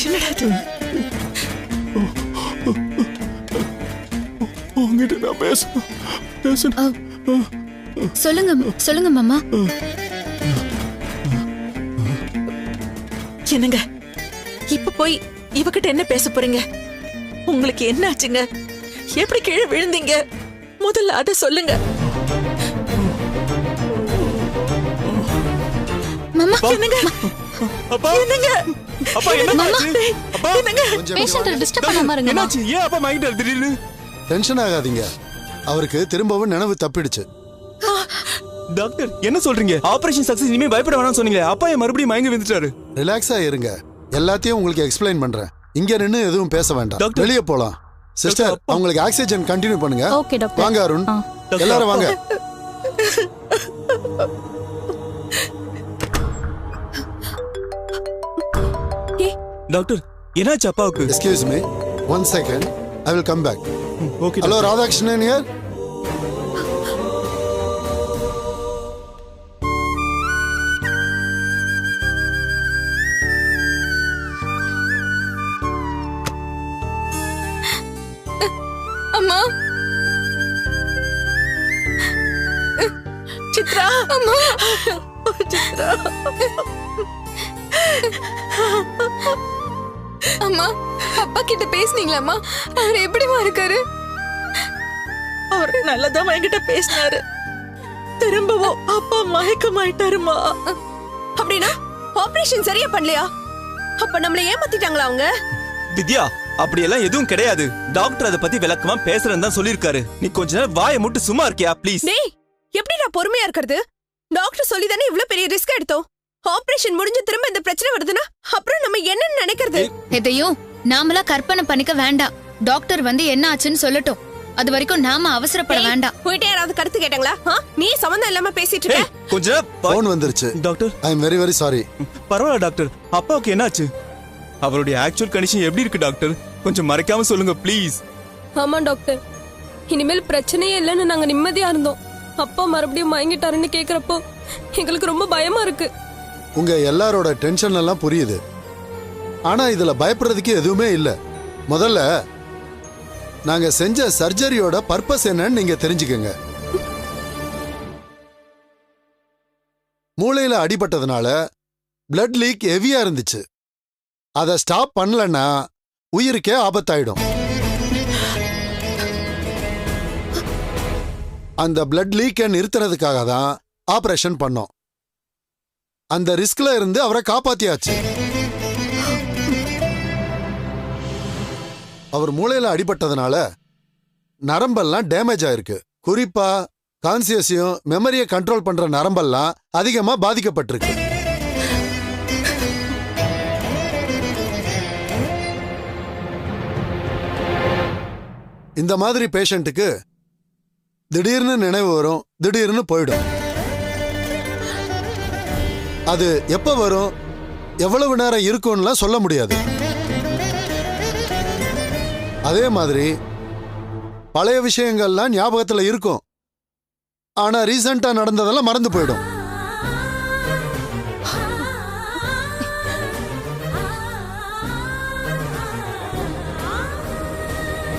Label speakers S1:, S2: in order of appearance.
S1: என்னடா இது?
S2: உங்ககிட்ட நான் பேசணும்.
S3: சொல்லுங்க சொல்லுங்க மாமா.
S1: என்னங்க இப்ப போய் இவகிட்ட என்ன பேச போறீங்க? உங்களுக்கு என்ன ஆச்சுங்க? எப்படி கீழே விழுந்தீங்க? முதல்ல அத சொல்லுங்க.
S3: மாமா
S1: என்னங்க
S2: அப்பா
S1: என்னங்க
S2: அப்பா என்னாச்சு? அப்பா
S1: என்னங்க
S3: பேஷண்ட டிஸ்டர்ப் பண்ணாம இருங்க.
S2: என்னாச்சு? ஏன் அப்பா மயங்கிட்டாரு திடீர்னு?
S4: டென்ஷன் ஆகாதீங்க. அவருக்கு திரும்பவும் நினைவு தப்பிடுச்சு.
S2: டாக்டர் என்ன சொல்றீங்க? ஆபரேஷன் சக்சஸ், இனிமே பயப்பட வேணாம்னு சொன்னீங்களே, அப்பா ஏன் மறுபடியும் மயங்கி விழுந்துட்டாரு?
S4: ரிலாக்ஸா இருங்க. எல்லாத்தையும் உங்களுக்கு எக்ஸ்பிளைன் பண்றேன். இங்க நின்னு எதுவும் பேச வேண்டாம்.
S2: டாக்டர்.
S4: வெளியே போலாம். சிஸ்டர்,
S2: டாக்டர்,
S4: அவங்களுக்கு ஆக்சிஜன் கண்டினியூ பண்ணுங்க.
S3: Okay doctor.
S4: வாங்க அருண்,
S2: டாக்டர்,
S4: எல்லாரும் வாங்க.
S2: டாக்டர் என்னாச்சு அப்பாவுக்கு?
S4: Excuse me, 1 second, I will come back.
S2: Okay.
S4: Hello Radhakrishnan here.
S3: அம்மா
S1: சித்ரா,
S3: அம்மா
S1: சித்ரா.
S3: அம்மா அப்பா கிட்ட பேசுனீங்களாம்மா? அவர் எப்படிமா இருக்காரு?
S1: அவர் நல்லதான் என்கிட்ட பேசினாரு. திரும்பவும் அப்பா மயக்கமாயிட்டாருமா.
S5: அப்படின்னா ஆபரேஷன் சரியா பண்ணலையா? அப்ப நம்மள ஏமாத்திட்டாங்களா அவங்க?
S2: வித்யா, அப்படியெல்லாம் எதுவும் கிடையாது. டாக்டர் அதை பத்தி விளக்கமா பேசுறேன்னு தான் சொல்லிருக்காரு. நீ கொஞ்ச நேரம் வாயை மூட்டு சும்மா இருக்கியா ப்ளீஸ்?
S5: டேய், எப்படி நான் பொறுமையா இருக்கிறது? டாக்டர் சொல்லி தானே இவ்ளோ பெரிய ரிஸ்க் எடுத்தோம். ஆபரேஷன் முடிஞ்சு திரும்ப இந்த பிரச்சனை வருதுன்னா அப்புறம் நம்ம என்னன்னு நினைக்கிறது?
S3: எதையும் நாமளா கற்பனை பண்ணிக்க வேண்டாம். டாக்டர் வந்து என்ன ஆச்சுன்னு சொல்லட்டும். அது வரைக்கும் நாம அவசரப்பட வேண்டாம்.
S5: போயிட்டே யாராவது கருத்து கேட்டாங்களா? நீ சம்பந்தம் இல்லாம பேசிட்டு
S2: ஏய்,
S5: இருக்க.
S2: கொஞ்ச நேரம்
S4: போன் வந்துருச்சு.
S2: Doctor,
S4: I am very very sorry.
S2: பரவாயில்ல டாக்டர். அப்பாவுக்கு என்னாச்சு? அவருடைய ஆக்சுவல் கண்டிஷன் எப்படி இருக்கு டாக்டர்? கொஞ்சம் மறைக்காம சொல்லுங்க ப்ளீஸ்.
S6: ஆமா டாக்டர், இனிமேல் பிரச்சனையே இல்லைன்னு நாங்க நிம்மதியா இருந்தோம். அப்பா மறுபடியும் மயங்கிட்டாருன்னு கேக்குறப்போ எங்களுக்கு ரொம்ப பயமா இருக்கு.
S4: உங்க எல்லாரோட டென்ஷன் எல்லாம் புரியுது. ஆனா இதுல பயப்படுறதுக்கு எதுவுமே இல்ல. முதல்ல நாங்க செஞ்ச சர்ஜரியோட பர்பஸ் என்னன்னு நீங்க தெரிஞ்சுக்கங்க. மூளையில அடிபட்டதுனால பிளட் லீக் ஹெவியா இருந்துச்சு. அதை ஸ்டாப் பண்ணலன்னா உயிருக்கே ஆபத்தாயிடும். அந்த பிளட் லீக்கை நிறுத்துறதுக்காக தான் ஆபரேஷன் பண்ணோம். அந்த ரிஸ்க்ல இருந்து அவரை காப்பாத்தியாச்சு. அவர் மூளையில அடிபட்டதுனால நரம்பெல்லாம் டேமேஜ் ஆயிருக்கு. குறிப்பா கான்சியஸையும் மெமரியை கண்ட்ரோல் பண்ற நரம்பெல்லாம் அதிகமா பாதிக்கப்பட்டிருக்கு. இந்த மாதிரி பேஷண்ட்டுக்கு திடீர்னு நினைவு வரும், திடீர்னு போயிடும். அது எப்ப வரும், எவ்வளவு நேரம் இருக்கும்லாம் சொல்ல முடியாது. அதே மாதிரி பழைய விஷயங்கள்லாம் ஞாபகத்துல இருக்கும். ஆனா ரீசெண்டா நடந்ததெல்லாம் மறந்து போயிடும்.